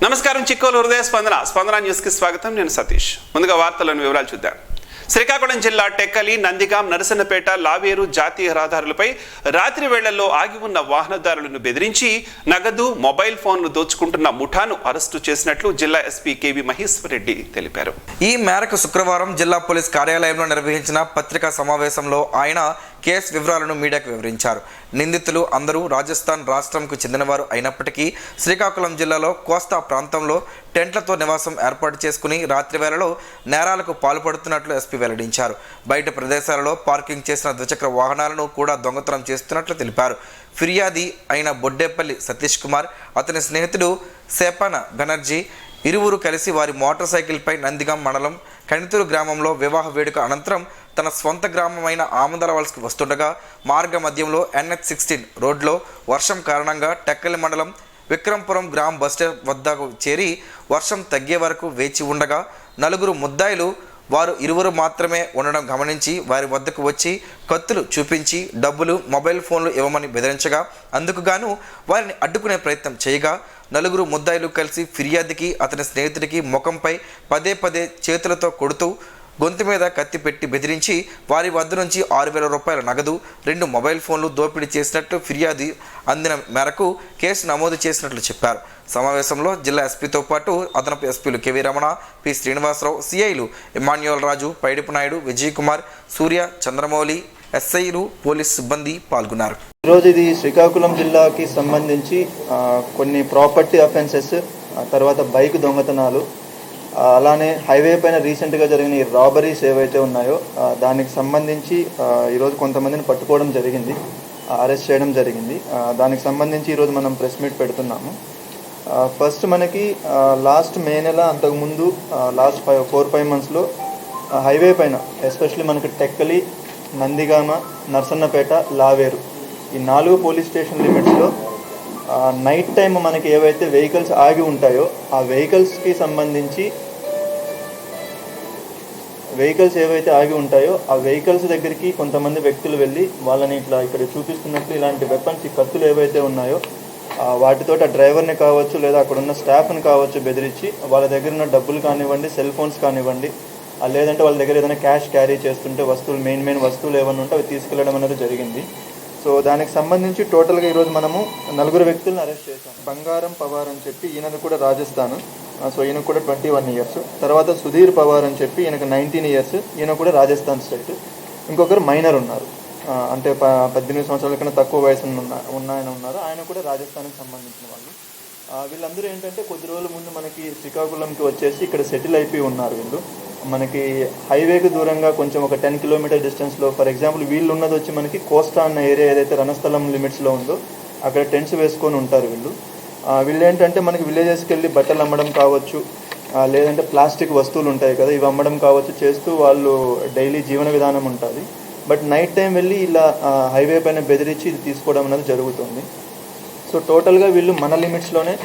నమస్కారం చిక్కోలు హృదయ స్పందన న్యూస్ కి స్వాగతం. నేను సతీష్. ముందుగా వార్తలను వివరాలు చూద్దాం. శ్రీకాకుళం జిల్లా టెక్కలి, నందిగాం, నరసన్నపేట, లావేరు జాతీయ రహదారులపై రాత్రి వేళల్లో ఆగి ఉన్న వాహనదారులను బెదిరించి నగదు, మొబైల్ ఫోన్లు దోచుకుంటున్న ముఠాను అరెస్టు చేసినట్లు జిల్లా ఎస్పీ కేవి మహేశ్వర్ రెడ్డి తెలిపారు. ఈ మేరకు శుక్రవారం జిల్లా పోలీస్ కార్యాలయంలో నిర్వహించిన పత్రికా సమావేశంలో ఆయన కేసు వివరాలను మీడియాకు వివరించారు. నిందితులు అందరూ రాజస్థాన్ రాష్ట్రంకు చెందినవారు అయినప్పటికీ శ్రీకాకుళం జిల్లాలో కోస్తా ప్రాంతంలో టెంట్లతో నివాసం ఏర్పాటు చేసుకుని రాత్రి వేళలో నేరాలకు పాల్పడుతున్నట్లు ఎస్పీ వెల్లడించారు. బయట ప్రదేశాలలో పార్కింగ్ చేసిన ద్విచక్ర వాహనాలను కూడా దొంగతనం చేస్తున్నట్లు తెలిపారు. ఫిర్యాది అయిన బొడ్డేపల్లి సతీష్ కుమార్, అతని స్నేహితుడు సేపన బెనర్జీ ఇరువురు కలిసి వారి మోటార్ సైకిల్పై నందిగాం మండలం కణితూరు గ్రామంలో వివాహ వేడుక అనంతరం తన స్వంత గ్రామమైన ఆమందలవలసకు వస్తుండగా మార్గ మధ్యంలో NH-16 రోడ్లో వర్షం కారణంగా టెక్కలి మండలం విక్రంపురం గ్రామ బస్టాండ్ వద్దకు చేరి వర్షం తగ్గే వరకు వేచి ఉండగా నలుగురు ముద్దాయిలు వారు ఇరువురు మాత్రమే ఉండడం గమనించి వారి వద్దకు వచ్చి కత్తులు చూపించి డబ్బులు, మొబైల్ ఫోన్లు ఇవ్వమని బెదిరించగా అందుకు గాను వారిని అడ్డుకునే ప్రయత్నం చేయగా నలుగురు ముద్దాయిలు కలిసి ఫిర్యాదికి అతని స్నేహితుడికి ముఖంపై పదే పదే చేతులతో కొడుతూ గొంతు మీద కత్తి పెట్టి బెదిరించి వారి వద్ద నుంచి 6,000 రూపాయల నగదు, 2 మొబైల్ ఫోన్లు దోపిడీ చేసినట్లు ఫిర్యాదు అందిన మేరకు కేసు నమోదు చేసినట్లు చెప్పారు. సమావేశంలో జిల్లా ఎస్పీతో పాటు అదనపు ఎస్పీలు కెవి రమణ, పి శ్రీనివాసరావు, సిఐలు ఇమాన్యువల్ రాజు, పైడిపు నాయుడు, విజయ్ కుమార్, సూర్య, చంద్రమౌళి, ఎస్ఐలు, పోలీస్ సిబ్బంది పాల్గొన్నారు. ఈరోజు ఇది శ్రీకాకుళం జిల్లాకి సంబంధించి కొన్ని ప్రాపర్టీ అఫెన్సెస్, తర్వాత బైక్ దొంగతనాలు, అలానే హైవే పైన రీసెంట్గా జరిగిన ఈ రాబరీస్ ఏవైతే ఉన్నాయో దానికి సంబంధించి ఈరోజు కొంతమందిని పట్టుకోవడం జరిగింది, అరెస్ట్ చేయడం జరిగింది. దానికి సంబంధించి ఈరోజు మనం ప్రెస్ మీట్ పెడుతున్నాము. ఫస్ట్ మనకి లాస్ట్ మే నెల అంతకుముందు లాస్ట్ 4-5 మంత్స్లో హైవే పైన ఎస్పెషల్లీ మనకి టెక్కలి, నందిగామ, నరసన్నపేట, లావేరు ఈ 4 పోలీస్ స్టేషన్ లిమిట్స్లో నైట్ టైం మనకి ఏవైతే వెహికల్స్ ఆగి ఉంటాయో ఆ వెహికల్స్కి సంబంధించి వెహికల్స్ ఏవైతే ఆగి ఉంటాయో ఆ వెహికల్స్ దగ్గరికి కొంతమంది వ్యక్తులు వెళ్ళి వాళ్ళని ఇట్లా ఇక్కడ చూపిస్తున్నట్లు ఇలాంటి వెపన్స్, ఈ కత్తులు ఏవైతే ఉన్నాయో వాటితో ఆ డ్రైవర్ని కావచ్చు లేదా అక్కడ ఉన్న స్టాఫ్ని కావచ్చు బెదిరించి వాళ్ళ దగ్గర ఉన్న డబ్బులు కానివ్వండి, సెల్ ఫోన్స్ కానివ్వండి, లేదంటే వాళ్ళ దగ్గర ఏదైనా క్యాష్ క్యారీ చేస్తుంటే వస్తువులు, మెయిన్ వస్తువులు ఏమైనా ఉంటే అవి తీసుకెళ్లడం అనేది జరిగింది. సో దానికి సంబంధించి టోటల్గా ఈరోజు మనము 4 వ్యక్తులను అరెస్ట్ చేశాం. బంగారం పవార్ అని చెప్పి ఈయనది కూడా రాజస్థాన్, సో ఈయనకు కూడా 21 ఇయర్స్. తర్వాత సుధీర్ పవార్ అని చెప్పి ఈయనకు 19 ఇయర్స్, ఈయన కూడా రాజస్థాన్ స్టేట్. ఇంకొకరు మైనర్ ఉన్నారు, అంటే 18 సంవత్సరాల కన్నా తక్కువ వయసు ఉన్న ఆయన ఉన్నారు, ఆయన కూడా రాజస్థాన్కి సంబంధించిన వాళ్ళు. వీళ్ళందరూ ఏంటంటే కొద్ది రోజుల ముందు మనకి శ్రీకాకుళంకి వచ్చేసి ఇక్కడ సెటిల్ అయిపోయి ఉన్నారు. వీళ్ళు మనకి హైవేకి దూరంగా కొంచెం ఒక 10 కిలోమీటర్ డిస్టెన్స్లో, ఫర్ ఎగ్జాంపుల్ వీళ్ళు ఉన్నది వచ్చి మనకి కోస్తా అన్న ఏరియా ఏదైతే రణస్థలం లిమిట్స్లో ఉందో అక్కడ టెంట్స్ వేసుకొని ఉంటారు వీళ్ళు ఏంటంటే మనకి విలేజెస్కి వెళ్ళి బట్టలు అమ్మడం కావచ్చు, లేదంటే ప్లాస్టిక్ వస్తువులు ఉంటాయి కదా, ఇవి అమ్మడం కావచ్చు చేస్తూ వాళ్ళు డైలీ జీవన విధానం ఉంటుంది. బట్ నైట్ టైం వెళ్ళి ఇలా హైవే పైన బెదిరించి ఇది తీసుకోవడం అనేది జరుగుతుంది. సో టోటల్గా వీళ్ళు మన లిమిట్స్లోనే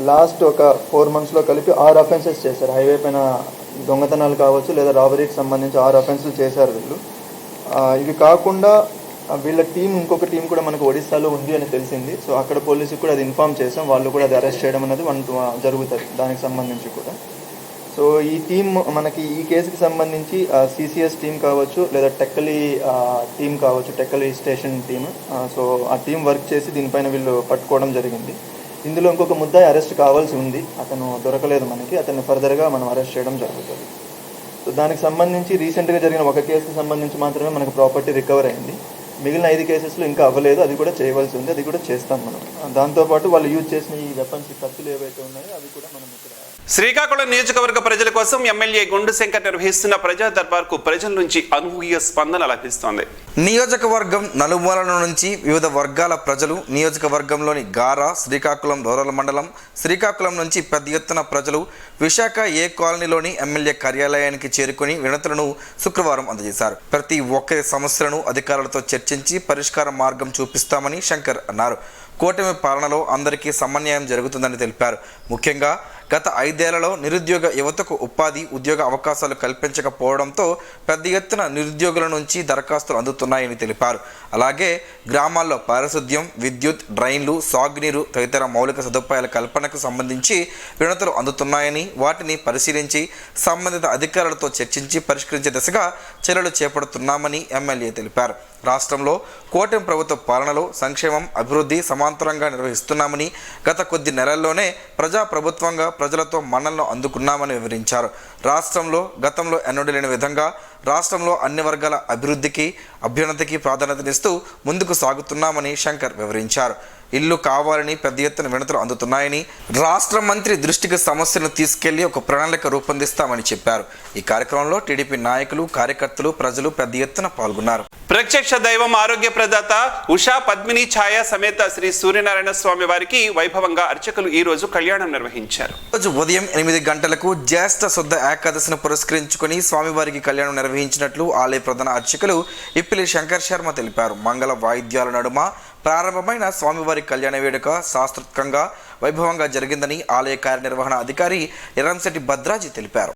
లాస్ట్ ఒక 4 మంత్స్లో కలిపి 6 అఫెన్సెస్ చేశారు. హైవే పైన దొంగతనాలు కావచ్చు లేదా రాబరీకి సంబంధించి 6 అఫెన్సులు చేశారు వీళ్ళు. ఇవి కాకుండా వీళ్ళ టీం, ఇంకొక టీం కూడా మనకు ఒడిస్సాలో ఉంది అని తెలిసింది. సో అక్కడ పోలీసుకి కూడా అది ఇన్ఫామ్ చేసాం, వాళ్ళు కూడా అది అరెస్ట్ చేయడం అనేది జరుగుతుంది దానికి సంబంధించి కూడా. సో ఈ టీం మనకి ఈ కేసుకి సంబంధించి CCS టీం కావచ్చు లేదా టెక్కలి టీం కావచ్చు, టెక్కలి స్టేషన్ టీం, సో ఆ టీం వర్క్ చేసి దీనిపైన వీళ్ళు పట్టుకోవడం జరిగింది. ఇందులో ఇంకొక ముద్దాయి అరెస్ట్ కావాల్సి ఉంది, అతను దొరకలేదు మనకి, అతన్ని ఫర్దర్గా మనం అరెస్ట్ చేయడం జరుగుతుంది. సో దానికి సంబంధించి రీసెంట్గా జరిగిన ఒక కేసుకి సంబంధించి మాత్రమే మనకు ప్రాపర్టీ రికవర్ అయింది. మిగిలిన 5 కేసెస్లో ఇంకా అవ్వలేదు, అది కూడా చేయవలసి ఉంది, అది కూడా చేస్తాం మనం. దాంతోపాటు వాళ్ళు యూజ్ చేసిన ఈ వెపన్స్, కత్తులు ఏవైతే ఉన్నాయో అవి కూడా మనం ఇక్కడ. శ్రీకాకుళం నియోజకవర్గ ప్రజల కోసం ఎమ్మెల్యే గుండు శంకర్ నిర్వహిస్తున్న ప్రజా దర్బార్కు ప్రజల నుంచి అనూహ్య స్పందన లభిస్తోంది. నియోజకవర్గం నలుమూలల నుంచి వివిధ వర్గాల ప్రజలు నియోజకవర్గంలోని గారా, శ్రీకాకుళం రూరల్ మండలం, శ్రీకాకుళం నుంచి పెద్ద ఎత్తున ప్రజలు విశాఖ ఏ కాలనీలోని ఎమ్మెల్యే కార్యాలయానికి చేరుకుని వినతులను శుక్రవారం అందజేశారు. ప్రతి ఒక్కరి సమస్యలను అధికారులతో చర్చించి పరిష్కార మార్గం చూపిస్తామని శంకర్ అన్నారు. కూటమి పాలనలో అందరికీ సమన్యాయం జరుగుతుందని తెలిపారు. ముఖ్యంగా గత 5 ఏళ్లలో నిరుద్యోగ యువతకు ఉపాధి ఉద్యోగ అవకాశాలు కల్పించకపోవడంతో పెద్ద ఎత్తున నిరుద్యోగుల నుంచి దరఖాస్తులు అందుతున్నాయని తెలిపారు. అలాగే గ్రామాల్లో పారిశుద్ధ్యం, విద్యుత్, డ్రైన్లు, సాగునీరు తదితర మౌలిక సదుపాయాల కల్పనకు సంబంధించి వినతులు అందుతున్నాయని, వాటిని పరిశీలించి సంబంధిత అధికారులతో చర్చించి పరిష్కరించే దిశగా చర్యలు చేపడుతున్నామని ఎమ్మెల్యే తెలిపారు. రాష్ట్రంలో కూటమి ప్రభుత్వ పాలనలో సంక్షేమం, అభివృద్ధి సమాంతరంగా నిర్వహిస్తున్నామని, గత కొద్ది నెలల్లోనే ప్రజాప్రభుత్వంగా ప్రజలతో మన్నలను అందుకున్నామని వివరించారు. రాష్ట్రంలో గతంలో ఎన్నడూ లేని విధంగా రాష్ట్రంలో అన్ని వర్గాల అభివృద్ధికి, అభ్యున్నతికి ప్రాధాన్యతనిస్తూ ముందుకు సాగుతున్నామని శంకర్ వివరించారు. ఇల్లు కావాలని పెద్ద ఎత్తున వినతులు అందుతున్నాయని, రాష్ట్ర మంత్రి దృష్టికి సమస్యను తీసుకెళ్లి ఒక ప్రణాళిక రూపొందిస్తామని చెప్పారు. ఈ కార్యక్రమంలో టీడీపీ నాయకులు, కార్యకర్తలు, ప్రజలు పెద్ద ఎత్తున పాల్గొన్నారు. ప్రత్యక్ష దైవం ఆరోగ్య ప్రదాత ఉషా పద్మిని ఛాయ సమేత శ్రీ సూర్యనారాయణ స్వామి వారికి వైభవంగా అర్చకులు ఈ రోజు కళ్యాణం నిర్వహించారు. రోజు ఉదయం 8 గంటలకు జ్యేష్ఠ శుద్ధ ఏకాదశిని పురస్కరించుకుని స్వామివారికి కళ్యాణం నిర్వహించినట్లు ఆలయ ప్రధాన అర్చకులు ఇప్పిలి శంకర్ శర్మ తెలిపారు. మంగళ వాయిద్యాల నడుమ ప్రారంభమైన స్వామివారి కళ్యాణ వేడుక శాస్త్రోక్తంగా వైభవంగా జరిగిందని ఆలయ కార్యనిర్వహణ అధికారి ఎర్రంశెట్టి భద్రాజీ తెలిపారు.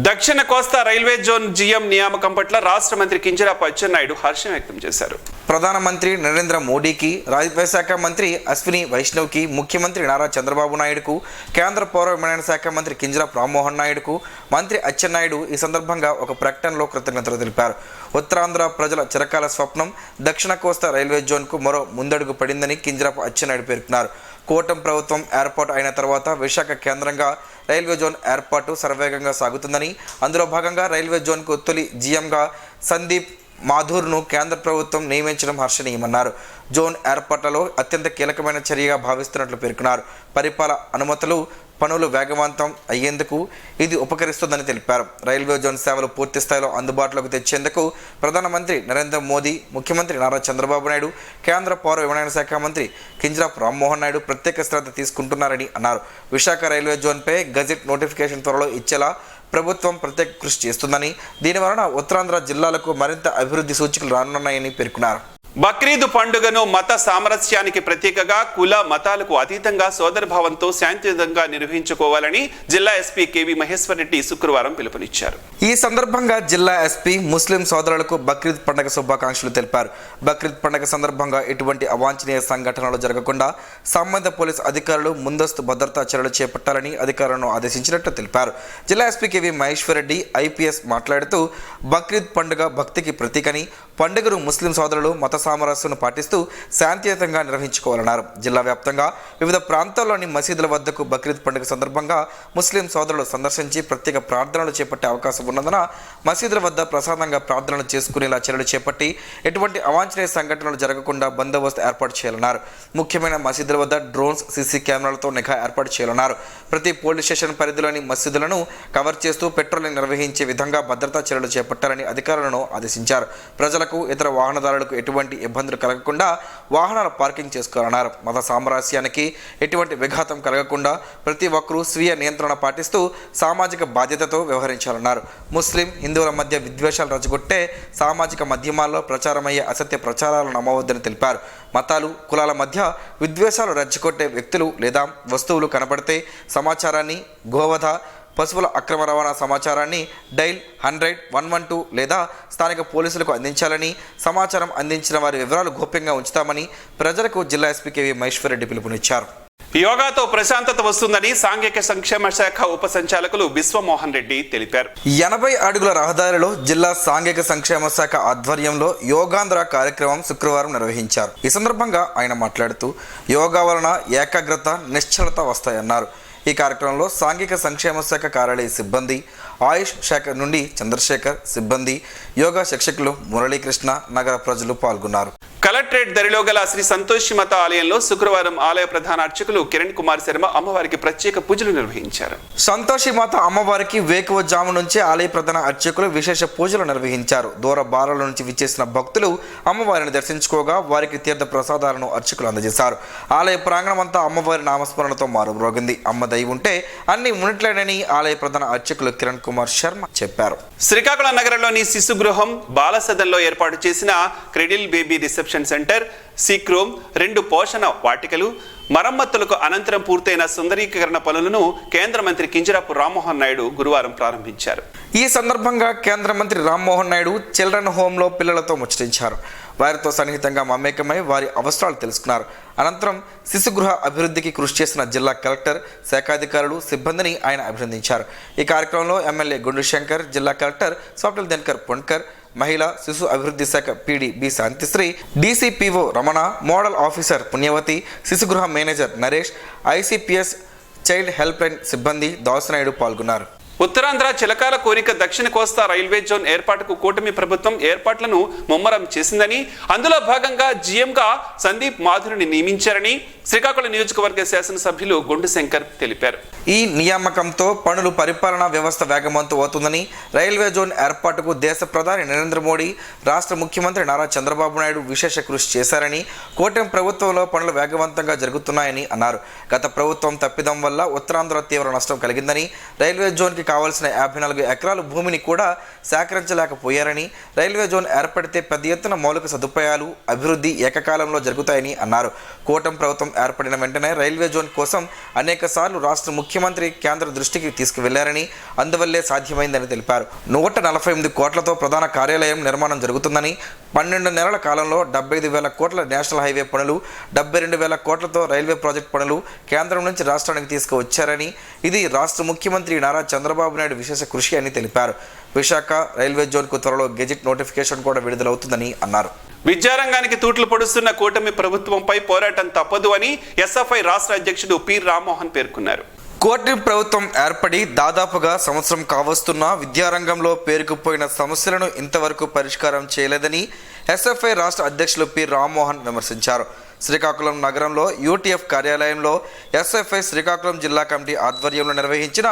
దక్షిణ కోస్తా రైల్వే జోన్ జీఎం నియామకం పట్ల రాష్ట్ర మంత్రి కింజరాపు అచ్చెన్నాయుడు హర్షం వ్యక్తం చేశారు. ప్రధానమంత్రి నరేంద్ర మోడీకి, రైల్వే శాఖ మంత్రి అశ్విని వైష్ణవ్కి, ముఖ్యమంత్రి నారా చంద్రబాబు నాయుడుకు, కేంద్ర పౌర విమానయాన శాఖ మంత్రి కింజరాపు రామ్మోహన్ నాయుడుకు మంత్రి అచ్చెన్నాయుడు ఈ సందర్భంగా ఒక ప్రకటనలో కృతజ్ఞతలు తెలిపారు. ఉత్తరాంధ్ర ప్రజల చిరకాల స్వప్నం దక్షిణ కోస్తా రైల్వే జోన్కు మరో ముందడుగు పడిందని కింజరాపు అచ్చెన్నాయుడు పేర్కొన్నారు. కూటమి ప్రభుత్వం ఏర్పాటు అయిన తర్వాత విశాఖ కేంద్రంగా రైల్వే జోన్ ఏర్పాటు శరవేగంగా సాగుతుందని, అందులో భాగంగా రైల్వే జోన్కు తొలి జీఎంగా సందీప్ మాథూర్ను కేంద్ర ప్రభుత్వం నియమించడం హర్షణీయమన్నారు. జోన్ ఏర్పాట్లలో అత్యంత కీలకమైన చర్యగా భావిస్తున్నట్లు పేర్కొన్నారు. పరిపాలన అనుమతులు, పనులు వేగవంతం అయ్యేందుకు ఇది ఉపకరిస్తుందని తెలిపారు. రైల్వే జోన్ సేవలు పూర్తి స్థాయిలో అందుబాటులోకి తెచ్చేందుకు ప్రధానమంత్రి నరేంద్ర మోదీ, ముఖ్యమంత్రి నారా చంద్రబాబు నాయుడు, కేంద్ర పౌర విమానయాన శాఖ మంత్రి కింజరాపు రామ్మోహన్ నాయుడు ప్రత్యేక శ్రద్ధ తీసుకుంటున్నారని అన్నారు. విశాఖ రైల్వే జోన్పై గజెట్ నోటిఫికేషన్ త్వరలో ఇచ్చేలా ప్రభుత్వం ప్రత్యేక కృషి చేస్తుందని, దీనివలన ఉత్తరాంధ్ర జిల్లాలకు మరింత అభివృద్ధి సూచికలు రానున్నాయని పేర్కొన్నారు. బక్రీద్ పండుగను మత సామరస్యానికి ప్రతీకగా, కుల మతాలకు అతీతంగా సోదరభావంతో శాంతియుతంగా నిర్వహించుకోవాలని జిల్లా ఎస్పీ కేవి మహేశ్వర్ రెడ్డి శుక్రవారం పిలుపునిచ్చారు. ఈ సందర్భంగా జిల్లా ఎస్పీ ముస్లిం సోదరులకు బక్రీద్ పండుగ శుభాకాంక్షలు తెలిపారు. బక్రీద్ పండుగ సందర్భంగా ఎటువంటి అవాంఛనీయ సంఘటనలు జరగకుండా సంబంధిత పోలీసు అధికారులు ముందస్తు భద్రతా చర్యలు చేపట్టాలని అధికారులను ఆదేశించినట్లు తెలిపారు. జిల్లా SP KV Maheshwar Reddy IPS మాట్లాడుతూ బక్రీద్ పండుగ భక్తికి ప్రతీకని, పండుగను ముస్లిం సోదరులు మత సామరస్యాన్ని పాటిస్తూ శాంతియుతంగా నిర్వహించుకోవాలన్నారు. జిల్లా వ్యాప్తంగా వివిధ ప్రాంతాల్లోని మసీదుల వద్దకు బక్రీద్ పండుగ సందర్భంగా ముస్లిం సోదరులు సందర్శించి ప్రత్యేక ప్రార్థనలు చేపట్టే అవకాశం ఉన్నందున మసీదుల వద్ద ప్రసాదంగా ప్రార్థనలు చేసుకునేలా చర్యలు చేపట్టి ఎటువంటి అవాంఛనీయ సంఘటనలు జరగకుండా బందోబస్తు ఏర్పాటు చేయాలన్నారు. ముఖ్యమైన మసీదుల వద్ద డ్రోన్స్, సీసీ కెమెరాలతో నిఘా ఏర్పాటు చేయాలన్నారు. ప్రతి పోలీస్ స్టేషన్ పరిధిలోని మసీదులను కవర్ చేస్తూ పెట్రోలింగ్ నిర్వహించే విధంగా భద్రతా చర్యలు చేపట్టాలని అధికారులను ఆదేశించారు. ప్రజలకు, ఇతర వాహనదారులకు ఎటువంటి ఇబ్బందులు కలగకుండా వాహనాల పార్కింగ్ చేసుకోవాలన్నారు. మత సామరస్యానికి ఎటువంటి విఘాతం కలగకుండా ప్రతి ఒక్కరూ స్వీయ నియంత్రణ పాటిస్తూ సామాజిక బాధ్యతతో వ్యవహరించాలన్నారు. ముస్లిం, హిందువుల మధ్య విద్వేషాలు రచ్చగొట్టే సామాజిక మాధ్యమాల్లో ప్రచారమయ్యే అసత్య ప్రచారాలను నమ్మవద్దని తెలిపారు. మతాలు, కులాల మధ్య విద్వేషాలు రెచ్చగొట్టే వ్యక్తులు లేదా వస్తువులు కనబడితే సమాచారాన్ని, గోవధ, పశువుల అక్రమ రవాణా సమాచారాన్ని డైల్ 100-112 లేదా స్థానిక పోలీసులకు అందించాలని, సమాచారం అందించిన వారి వివరాలు గోప్యంగా ఉంచుతామని ప్రజలకు జిల్లా ఎస్పీ కేవి మహేశ్వర్ రెడ్డి పిలుపునిచ్చారు. యోగాతో ప్రశాంతత వస్తుందని సాంఘిక సంక్షేమ శాఖ ఉప సంచాలకులు బిశ్వమోహన్ రెడ్డి తెలిపారు. 80 అడుగుల రహదారిలో జిల్లా సాంఘిక సంక్షేమ శాఖ ఆధ్వర్యంలో యోగాంధ్ర కార్యక్రమం శుక్రవారం నిర్వహించారు. ఈ సందర్భంగా ఆయన మాట్లాడుతూ యోగా వలన ఏకాగ్రత, నిశ్చలత వస్తాయన్నారు. ఈ కార్యక్రమంలో సాంఘిక సంక్షేమ శాఖ కార్యాలయ సిబ్బంది, ఆయుష్ శాఖ నుండి చంద్రశేఖర్, సిబ్బంది, యోగా శిక్షకులు మురళీకృష్ణ, నగర ప్రజలు పాల్గొన్నారు. కలెక్టరేట్ దరిలో గల శ్రీ సంతోషి మత ఆలయంలో శుక్రవారం ఆలయ ప్రధాన అర్చకులు కిరణ్ కుమార్ శర్మ అమ్మవారికి ప్రత్యేక పూజలు నిర్వహించారు. సంతోషి మాత అమ్మవారికి వేకువజాము నుంచే ఆలయ ప్రధాన అర్చకులు విశేష పూజలు నిర్వహించారు. దూర బారాల నుంచి విచ్చేసిన భక్తులు అమ్మవారిని దర్శించుకోగా వారికి తీర్థ ప్రసాదాలను అర్చకులు అందజేశారు. ఆలయ ప్రాంగణం అంతా అమ్మవారి నామస్మరణతో మారుమ్రోగింది. అమ్మ దయ ఉంటే అన్ని ఉన్నట్లేనని ఆలయ ప్రధాన అర్చకులు కిరణ్ కుమార్ శర్మ చెప్పారు. శ్రీకాకుళం నగరంలోని శిశుగృహం బాలసదన్లో ఏర్పాటు చేసిన cradle baby reception center, sick room, 2 పోషణ వాటికలు మరమ్మతులకు అనంతరం పూర్తయిన సుందరీకరణ పనులను కేంద్ర మంత్రి కింజరాపు రామ్మోహన్ నాయుడు గురువారం ప్రారంభించారు. ఈ సందర్భంగా కేంద్ర మంత్రి రామ్మోహన్ నాయుడు చిల్డ్రన్ హోంలో పిల్లలతో ముచ్చటించారు. వారితో సన్నిహితంగా మమేకమై వారి అవసరాలు తెలుసుకున్నారు. అనంతరం శిశుగృహ అభివృద్ధికి కృషి చేసిన జిల్లా కలెక్టర్, శాఖాధికారులు, సిబ్బందిని ఆయన అభినందించారు. ఈ కార్యక్రమంలో ఎమ్మెల్యే గుండు శంకర్, జిల్లా కలెక్టర్ స్వప్నిల్ దినకర్ పొన్కర్, మహిళా శిశు అభివృద్ధి శాఖ PD B Santhisri, DCPO Ramana, model officer Punyavathi, శిశుగృహ manager Naresh, ICPS child helpline సిబ్బంది దాసునాయుడు పాల్గొన్నారు. ఉత్తరాంధ్ర చిలకాల కోరిక దక్షిణ కోస్తా రైల్వే జోన్ ఏర్పాటుకు కూటమి ప్రభుత్వం ఏర్పాట్లను ముమ్మరం చేసిందని, అందులో భాగంగా జీఎంగా సందీప్ మాధురిని నియమించారని శ్రీకాకుళం నియోజకవర్గ శాసనసభ్యులు గుండు శంకర్ తెలిపారు. ఈ నియామకంతో పనులు పరిపాలనా వ్యవస్థ వేగవంతం అవుతుందని, రైల్వే జోన్ ఏర్పాటుకు దేశ ప్రధాని నరేంద్ర మోడీ, రాష్ట్ర ముఖ్యమంత్రి నారా చంద్రబాబు నాయుడు విశేష కృషి చేశారని, కూటమి ప్రభుత్వంలో పనులు వేగవంతంగా జరుగుతున్నాయని అన్నారు. గత ప్రభుత్వం తప్పిదం వల్ల ఉత్తరాంధ్ర తీవ్ర నష్టం కలిగిందని, రైల్వే జోన్కి కావాల్సిన 54 ఎకరాల భూమిని కూడా సేకరించలేకపోయారని, రైల్వే జోన్ ఏర్పడితే పెద్ద ఎత్తున మౌలిక సదుపాయాలు, అభివృద్ధి ఏకకాలంలో జరుగుతాయని అన్నారు. కూటమి ప్రభుత్వం ఏర్పడిన వెంటనే రైల్వే జోన్ కోసం అనేక సార్లు రాష్ట్ర ముఖ్యమంత్రి కేంద్ర దృష్టికి తీసుకువెళ్లారని, అందువల్లే సాధ్యమైందని తెలిపారు. 148 కోట్లతో ప్రధాన కార్యాలయం నిర్మాణం జరుగుతుందని, 12 నెలల కాలంలో 75,000 కోట్ల నేషనల్ హైవే పనులు, 72,000 కోట్లతో రైల్వే ప్రాజెక్ట్ పనులు కేంద్రం నుంచి రాష్ట్రానికి తీసుకువచ్చారని, ఇది రాష్ట్ర ముఖ్యమంత్రి నారా చంద్రబాబు నాయుడు విశేష కృషి అని తెలిపారు. విశాఖ రైల్వే జోన్కు త్వరలో గెజిట్ నోటిఫికేషన్ కూడా విడుదలవుతుందని అన్నారు. విద్యారంగానికి తూట్లు పొడుస్తున్న కూటమి ప్రభుత్వంపై పోరాటం తప్పదు అని ఎస్ఎఫ్ఐ రాష్ట్ర అధ్యక్షుడు పి రామ్మోహన్ పేర్కొన్నారు. కూటమి ప్రభుత్వం ఏర్పడి దాదాపుగా సంవత్సరం కావస్తున్నా విద్యారంగంలో పేరుకుపోయిన సమస్యలను ఇంతవరకు పరిష్కారం చేయలేదని ఎస్ఎఫ్ఐ రాష్ట్ర అధ్యక్షులు పి రామ్మోహన్ విమర్శించారు. శ్రీకాకుళం నగరంలో యూటీఎఫ్ కార్యాలయంలో ఎస్ఎఫ్ఐ శ్రీకాకుళం జిల్లా కమిటీ ఆధ్వర్యంలో నిర్వహించిన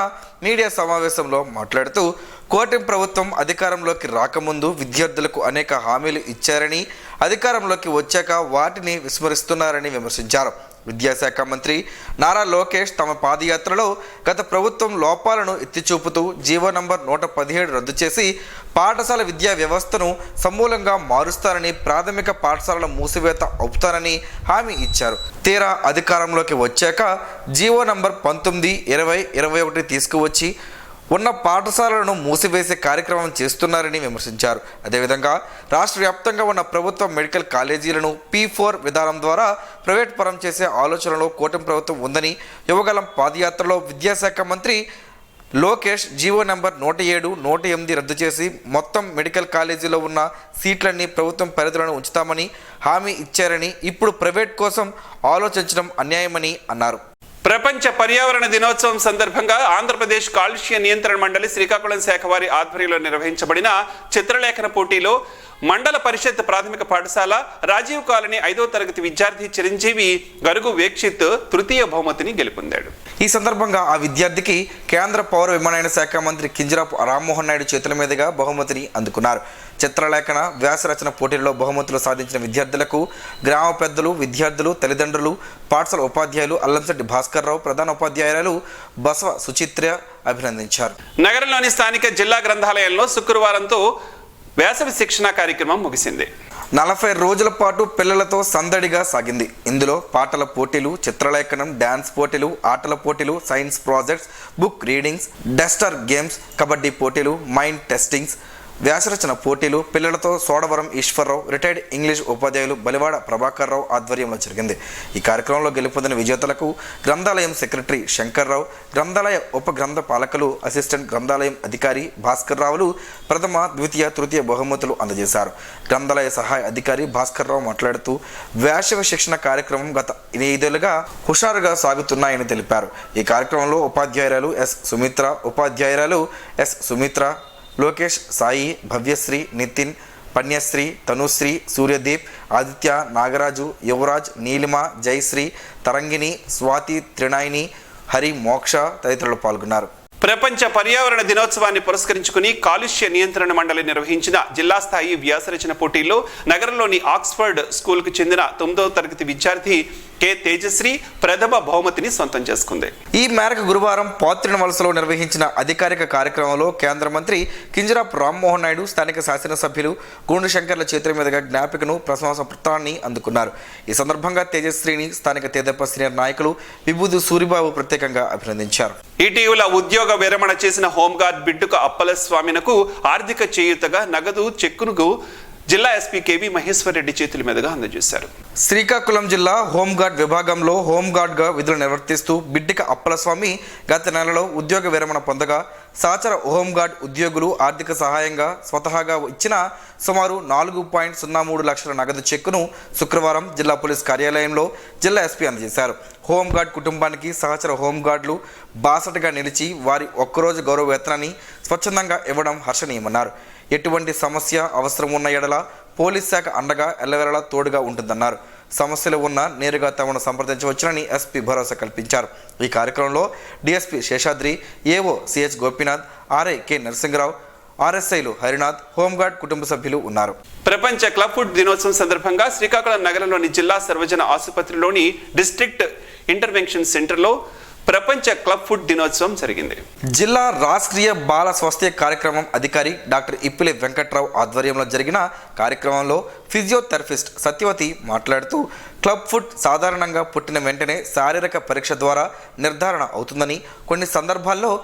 మీడియా సమావేశంలో మాట్లాడుతూ, కూటమి ప్రభుత్వం అధికారంలోకి రాకముందు విద్యార్థులకు అనేక హామీలు ఇచ్చారని, అధికారంలోకి వచ్చాక వాటిని విస్మరిస్తున్నారని విమర్శించారు. విద్యాశాఖ మంత్రి నారా లోకేష్ తమ పాదయాత్రలో గత ప్రభుత్వం లోపాలను ఎత్తిచూపుతూ జీవో నంబర్ 117 రద్దు చేసి పాఠశాల విద్యా వ్యవస్థను సమూలంగా మారుస్తారని, ప్రాథమిక పాఠశాలల మూసివేత అవుతారని హామీ ఇచ్చారు. తీరా అధికారంలోకి వచ్చాక జీవో నంబర్ 19, 20, 21 తీసుకువచ్చి ఉన్న పాఠశాలలను మూసివేసే కార్యక్రమం చేస్తున్నారని విమర్శించారు. అదేవిధంగా రాష్ట్ర వ్యాప్తంగా ఉన్న ప్రభుత్వ మెడికల్ కాలేజీలను P4 విధానం ద్వారా ప్రైవేట్ పరం చేసే ఆలోచనలో కూటమి ప్రభుత్వం ఉందని, యువగలం పాదయాత్రలో విద్యాశాఖ మంత్రి లోకేష్ జీవో నంబర్ 107, 108 రద్దు చేసి మొత్తం మెడికల్ కాలేజీలో ఉన్న సీట్లన్నీ ప్రభుత్వం పరిధిలోనే ఉంచుతామని హామీ ఇచ్చారని, ఇప్పుడు ప్రైవేట్ కోసం ఆలోచించడం అన్యాయమని అన్నారు. ప్రపంచ పర్యావరణ దినోత్సవం సందర్భంగా ఆంధ్రప్రదేశ్ కాలుష్య నియంత్రణ మండలి శ్రీకాకుళం శాఖ వారి ఆధ్వర్యంలో నిర్వహించబడిన చిత్రలేఖన పోటీలో మండల పరిషత్ ప్రాథమిక పాఠశాల రాజీవ్ కాలనీ 5వ తరగతి విద్యార్థి చిరంజీవి గరుగు వీక్షిత్ తృతీయ బహుమతిని గెలుపొందాడు. ఈ సందర్భంగా ఆ విద్యార్థికి కేంద్ర పౌర విమానయాన శాఖ మంత్రి కింజరాపు రామ్మోహన్ నాయుడు చేతుల మీదుగా బహుమతిని అందుకున్నారు. చిత్రలేఖన, వ్యాసరచన పోటీల్లో బహుమతులు సాధించిన విద్యార్థులకు గ్రామ పెద్దలు, విద్యార్థులు, తల్లిదండ్రులు, పాఠశాల ఉపాధ్యాయులు అల్లంశెట్టి భాస్కర్రావు, ప్రధాన ఉపాధ్యాయురాలు బసవ సుచిత్ర అభినందించారు. నగరంలోని స్థానిక జిల్లా గ్రంథాలయంలో శుక్రవారంతో వేసవి శిక్షణ కార్యక్రమం ముగిసింది. 40 రోజుల పాటు పిల్లలతో సందడిగా సాగింది. ఇందులో పాటల పోటీలు, చిత్రలేఖనం, డ్యాన్స్ పోటీలు, ఆటల పోటీలు, science projects, book readings, Duster games, kabaddi పోటీలు, మైండ్ టెస్టింగ్స్, వ్యాసరచన పోటీలు పిల్లలతో సోడవరం ఈశ్వరరావు, రిటైర్డ్ ఇంగ్లీష్ ఉపాధ్యాయులు బలివాడ ప్రభాకర్ రావు ఆధ్వర్యంలో జరిగింది. ఈ కార్యక్రమంలో గెలుపొందిన విజేతలకు గ్రంథాలయం సెక్రటరీ శంకర్రావు, గ్రంథాలయ ఉప గ్రంథ పాలకులు, అసిస్టెంట్ గ్రంథాలయం అధికారి భాస్కర్ రావులు ప్రథమ, ద్వితీయ, తృతీయ బహుమతులు అందజేశారు. గ్రంథాలయ సహాయ అధికారి భాస్కర్ రావు మాట్లాడుతూ వేసవి శిక్షణ కార్యక్రమం గత 5 ఏళ్లుగా హుషారుగా సాగుతున్నాయని తెలిపారు. ఈ కార్యక్రమంలో ఉపాధ్యాయురాలు ఎస్ సుమిత్ర, ఉపాధ్యాయురాలు ఎస్ సుమిత్ర, లోకేష్, సాయి, భవ్యశ్రీ, నితిన్, పణ్యశ్రీ, తనుశ్రీ, సూర్యదీప్, ఆదిత్య, నాగరాజు, యువరాజ్, నీలిమ, జయశ్రీ, తరంగిణి, స్వాతి, త్రినాయిని, హరి, మోక్ష తదితరులు పాల్గొన్నారు. ప్రపంచ పర్యావరణ దినోత్సవాన్ని పురస్కరించుకుని కాలుష్య నియంత్రణ మండలి నిర్వహించిన జిల్లా స్థాయి వ్యాసరచన పోటీల్లో నగరంలోని ఆక్స్ఫర్డ్ స్కూల్కు చెందిన 9వ తరగతి విద్యార్థి కె తేజశ్రీ ప్రథమ బహుమతిని సొంతం చేసుకుంది. ఈ మేరకు గురువారం పాత్రిన వలసలో నిర్వహించిన అధికారిక కార్యక్రమంలో కేంద్ర మంత్రి కింజరాపు రామ్మోహన్ నాయుడు, స్థానిక శాసనసభ్యులు గూండు శంకర్ల చేతుల మీదుగా జ్ఞాపికను, ప్రశంసా పత్రాన్ని అందుకున్నారు. ఈ సందర్భంగా తేజశ్రీని స్థానిక తెదేపా సీనియర్ నాయకులు విభూది సూరిబాబు ప్రత్యేకంగా అభినందించారు. ఇటీవల ఉద్యోగ విరమణ చేసిన హోంగార్డ్ బిడ్డుక అప్పలస్వామినకు ఆర్థిక చేయూతగా నగదు చెక్కును జిల్లా ఎస్పీ కేవి మహేశ్వర్ రెడ్డి చేతుల మీదుగా అందజేశారు. శ్రీకాకుళం జిల్లా హోంగార్డ్ విభాగంలో హోంగార్డ్గా విధులు నిర్వర్తిస్తూ బిడ్డిక అప్పలస్వామి గత నెలలో ఉద్యోగ విరమణ పొందగా సహచర హోంగార్డ్ ఉద్యోగులు ఆర్థిక సహాయంగా స్వతహాగా ఇచ్చిన సుమారు 4.03 లక్షల నగదు చెక్కును శుక్రవారం జిల్లా పోలీస్ కార్యాలయంలో జిల్లా ఎస్పీ అందజేశారు. హోంగార్డ్ కుటుంబానికి సహచర హోంగార్డులు బాసటగా నిలిచి వారి ఒక్కరోజు గౌరవ వేతనాన్ని స్వచ్ఛందంగా ఇవ్వడం హర్షణీయమన్నారు. ఎటువంటి సమస్య అవసరం ఉన్న ఎడల పోలీస్ శాఖ అండగా ఎల్లవేళలా తోడుగా ఉంటుందన్నారు. సమస్యలు ఉన్నా నేరుగా తమను సంప్రదించవచ్చునని ఎస్పీ భరోసా కల్పించారు. ఈ కార్యక్రమంలో DSP Seshadri, AO CH Gopinath, RI K Narasingarao, ఆర్ఎస్ఐలు హరినాథ్, హోంగార్డ్ కుటుంబ సభ్యులు ఉన్నారు. ప్రపంచ క్లబ్ ఫుడ్ దినోత్సవం సందర్భంగా శ్రీకాకుళం నగరంలోని జిల్లా సర్వజన ఆసుపత్రిలోని డిస్ట్రిక్ట్ ఇంటర్వెన్షన్ సెంటర్లో ప్రపంచ క్లబ్ ఫుడ్ దినోత్సవం జరిగింది. జిల్లా రాష్ట్రీయ బాల స్వాస్థ్య కార్యక్రమం అధికారి డాక్టర్ ఇప్పిలి వెంకట్రావు ఆధ్వర్యంలో జరిగిన కార్యక్రమంలో ఫిజియోథెరపిస్ట్ సత్యవతి మాట్లాడుతూ క్లబ్ ఫుడ్ సాధారణంగా పుట్టిన వెంటనే శారీరక పరీక్ష ద్వారా నిర్ధారణ అవుతుందని, కొన్ని సందర్భాల్లో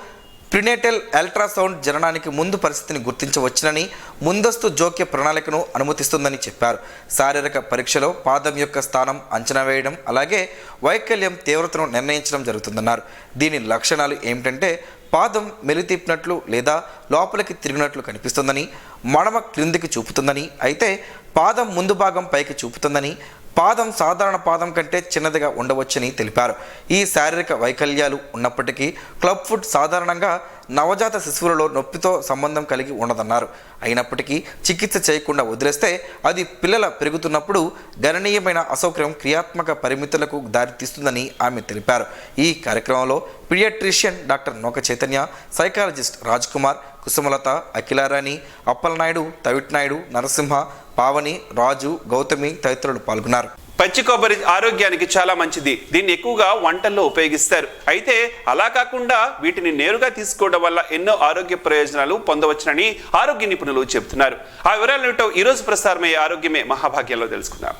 ప్రినేటల్ అల్ట్రాసౌండ్ జననానికి ముందు పరిస్థితిని గుర్తించవచ్చునని, ముందస్తు జోక్య ప్రణాళికను అనుమతిస్తుందని చెప్పారు. శారీరక పరీక్షలో పాదం యొక్క స్థానం అంచనా వేయడం, అలాగే వైకల్యం తీవ్రతను నిర్ణయించడం జరుగుతుందన్నారు. దీని లక్షణాలు ఏమిటంటే పాదం మెలితిప్పినట్లు లేదా లోపలికి తిరిగినట్లు కనిపిస్తుందని, మడమ క్రిందికి చూపుతుందని, అయితే పాదం ముందు భాగం పైకి చూపుతుందని, పాదం సాధారణ పాదం కంటే చిన్నదిగా ఉండవచ్చని తెలిపారు. ఈ శారీరక వైకల్యాలు ఉన్నప్పటికీ క్లబ్ ఫుడ్ సాధారణంగా నవజాత శిశువులలో నొప్పితో సంబంధం కలిగి ఉండదన్నారు. అయినప్పటికీ చికిత్స చేయకుండా వదిలేస్తే అది పిల్లల పెరుగుతున్నప్పుడు గణనీయమైన అసౌకర్యం, క్రియాత్మక పరిమితులకు దారితీస్తుందని ఆమె తెలిపారు. ఈ కార్యక్రమంలో paediatrician doctor Noka Chaitanya, psychologist Raj Kumar, Kusumalatha, Akhilarani, Appalanaidu, Tavitnaidu, Narasimha, Pavani, Raju, Gautami తదితరులు పాల్గొన్నారు. పచ్చి కొబ్బరి ఆరోగ్యానికి చాలా మంచిది. దీన్ని ఎక్కువగా వంటల్లో ఉపయోగిస్తారు. అయితే అలా కాకుండా వీటిని నేరుగా తీసుకోవడం వల్ల ఎన్నో ఆరోగ్య ప్రయోజనాలు పొందవచ్చునని ఆరోగ్య నిపుణులు చెబుతున్నారు. ఆ వివరాలు ఈ రోజు ప్రసారమయ్యే ఆరోగ్యమే మహాభాగ్యంలో తెలుసుకుందాం.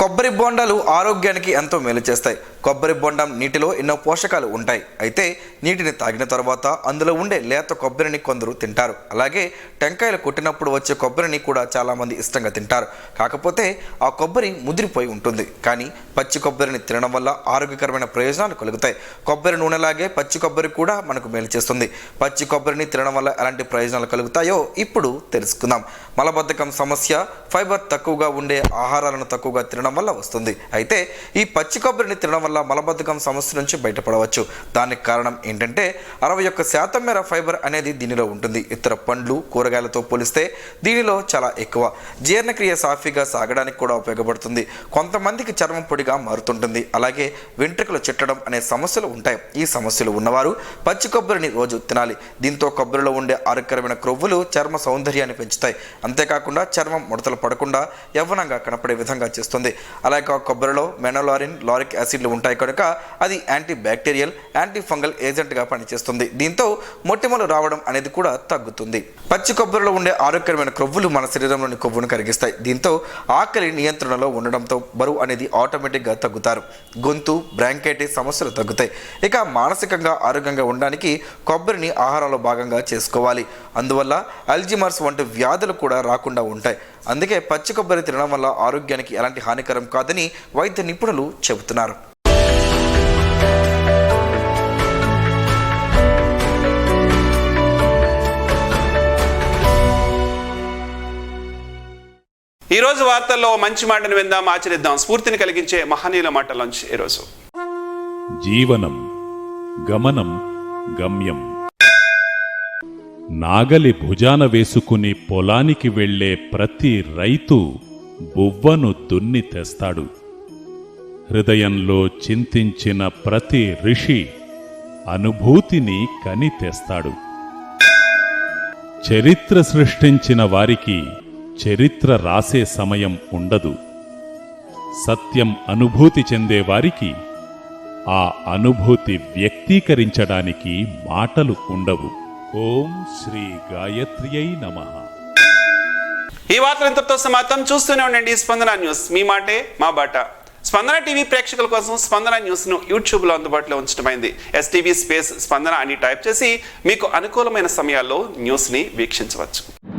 కొబ్బరి బొండాలు ఆరోగ్యానికి ఎంతో మేలు చేస్తాయి. కొబ్బరి బొండం నీటిలో ఎన్నో పోషకాలు ఉంటాయి. అయితే నీటిని తాగిన తర్వాత అందులో ఉండే లేత కొబ్బరిని కొందరు తింటారు. అలాగే టెంకాయలు కొట్టినప్పుడు వచ్చే కొబ్బరిని కూడా చాలామంది ఇష్టంగా తింటారు. కాకపోతే ఆ కొబ్బరి ముదిరిపోయి ఉంటుంది. కానీ పచ్చి కొబ్బరిని తినడం వల్ల ఆరోగ్యకరమైన ప్రయోజనాలు కలుగుతాయి. కొబ్బరి నూనెలాగే పచ్చి కొబ్బరి కూడా మనకు మేలు చేస్తుంది. పచ్చి కొబ్బరిని తినడం వల్ల ఎలాంటి ప్రయోజనాలు కలుగుతాయో ఇప్పుడు తెలుసుకుందాం. మలబద్ధకం సమస్య ఫైబర్ తక్కువగా ఉండే ఆహారాలను తక్కువగా తినడం వల్ల వస్తుంది. అయితే ఈ పచ్చి కొబ్బరిని తినడం వల్ల మలబద్ధకం సమస్య నుంచి బయటపడవచ్చు. దానికి కారణం ఏంటంటే 61% మేర ఫైబర్ అనేది దీనిలో ఉంటుంది. ఇతర పండ్లు, కూరగాయలతో పోలిస్తే దీనిలో చాలా ఎక్కువ. జీర్ణక్రియ సాఫీగా సాగడానికి కూడా ఉపయోగపడుతుంది. కొంతమందికి చర్మం పొడిగా మారుతుంటుంది. అలాగే వెంట్రుకలు చుట్టడం అనే సమస్యలు ఉంటాయి. ఈ సమస్యలు ఉన్నవారు పచ్చి కొబ్బరిని రోజు తినాలి. దీంతో కొబ్బరిలో ఉండే ఆరోగ్యకరమైన క్రొవ్వులు చర్మ సౌందర్యాన్ని పెంచుతాయి. అంతేకాకుండా చర్మం ముడతలు పడకుండా యవ్వనంగా కనపడే విధంగా చేస్తుంది. అలాగే కొబ్బరిలో మెనోలారిన్, లారిక్ యాసిడ్లు ఉంటాయి కనుక అది యాంటీ బ్యాక్టీరియల్, యాంటీ ఫంగల్ ఏజెంట్గా పనిచేస్తుంది. దీంతో మొటిమలు రావడం అనేది కూడా తగ్గుతుంది. పచ్చి కొబ్బరిలో ఉండే ఆరోగ్యకరమైన క్రొవ్వులు మన శరీరంలోని కొవ్వును కరిగిస్తాయి. దీంతో ఆకలి నియంత్రణలో ఉండడంతో బరువు అనేది ఆటోమేటిక్గా తగ్గుతారు. గొంతు, బ్రాంకైటిస్ సమస్యలు తగ్గుతాయి. ఇక మానసికంగా ఆరోగ్యంగా ఉండడానికి కొబ్బరిని ఆహారంలో భాగంగా చేసుకోవాలి. అందువల్ల అల్జిమర్స్ వంటి వ్యాధులు కూడా రాకుండా ఉంటాయి. అందుకే పచ్చి కొబ్బరి తినడం వల్ల ఆరోగ్యానికి ఎలాంటి హానికరం కాదని వైద్య నిపుణులు చెబుతున్నారు. ఈ రోజు వార్తల్లో మంచి మాటను విందాం, ఆచరిద్దాం. స్ఫూర్తిని కలిగించే మహనీయుల మాటలోంచి ఈరోజు. జీవనం గమనం గమ్యం. నాగలి భుజాన వేసుకుని పొలానికి వెళ్ళే ప్రతి రైతు బువ్వను దున్ని తెస్తాడు. హృదయంలో చింతించిన ప్రతి ఋషి అనుభూతిని కని తెస్తాడు. చరిత్ర సృష్టించిన వారికి చరిత్ర రాసే సమయం ఉండదు. సత్యం అనుభూతి చెందేవారికి ఆ అనుభూతి వ్యక్తీకరించడానికి మాటలు ఉండవు. ఓం శ్రీ గాయత్ర్యై నమః. ఈ వార్తలు ఇంతటితో సమాప్తం. చూస్తూనే ఉండండి స్పందన న్యూస్, మీ మాటే మా బాట. స్పందన టీవీ ప్రేక్షకుల కోసం స్పందన న్యూస్ ను యూట్యూబ్ లో అందుబాటులో ఉంచడమైంది. STV స్పేస్ స్పందన అని టైప్ చేసి మీకు అనుకూలమైన సమయాల్లో న్యూస్ ని వీక్షించవచ్చు.